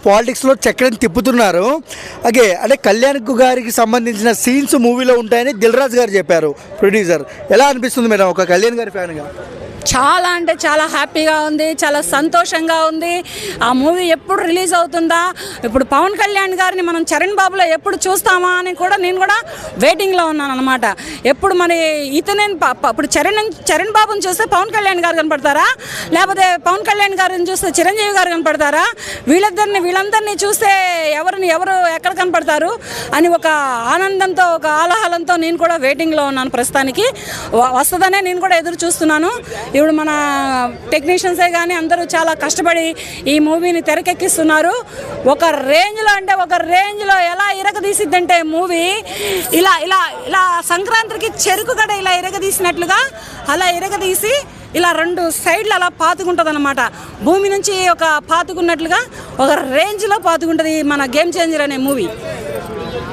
పాలిటిక్స్లో చక్రం తిప్పుతున్నారు. అంటే కళ్యాణ్ గారికి సంబంధించిన సీన్స్ మూవీలో ఉంటాయని దిల్ రాజు గారు చెప్పారు, ప్రొడ్యూసర్. ఎలా అనిపిస్తుంది మేడం ఒక కళ్యాణ్ గారి ఫ్యాన్గా? చాలా అంటే చాలా హ్యాపీగా ఉంది, చాలా సంతోషంగా ఉంది. ఆ మూవీ ఎప్పుడు రిలీజ్ అవుతుందా, ఇప్పుడు పవన్ కళ్యాణ్ గారిని మనం చరణ్ బాబులో ఎప్పుడు చూస్తామా అని కూడా నేను కూడా వెయిటింగ్లో ఉన్నాను అనమాట. ఎప్పుడు మరి ఇతనే ఇప్పుడు చరణ్ బాబుని చూస్తే పవన్ కళ్యాణ్ గారు కనపడతారా, లేకపోతే పవన్ కళ్యాణ్ గారిని చూస్తే చిరంజీవి గారు కనపడతారా, వీళ్ళందరినీ చూస్తే ఎవరు ఎక్కడ కనపడతారు అని ఒక ఆనందంతో ఒక ఆలాహలంతో నేను కూడా వెయిటింగ్లో ఉన్నాను. ప్రస్తుతానికి వస్తుందనే నేను కూడా ఎదురు చూస్తున్నాను. ఇప్పుడు మన టెక్నీషియన్సే కానీ అందరూ చాలా కష్టపడి ఈ మూవీని తెరకెక్కిస్తున్నారు. ఒక రేంజ్లో ఎలా ఇరగదీసిద్దంటే మూవీ ఇలా ఇలా ఇలా సంక్రాంతికి చెరుకు గడ ఇలా ఇరగదీసినట్లుగా అలా ఇరగదీసి ఇలా రెండు సైడ్లు అలా పాతుకుంటుంది అనమాట. భూమి నుంచి ఒక పాతుకున్నట్లుగా ఒక రేంజ్లో పాతుకుంటుంది మన గేమ్ చేంజర్ అనే మూవీ.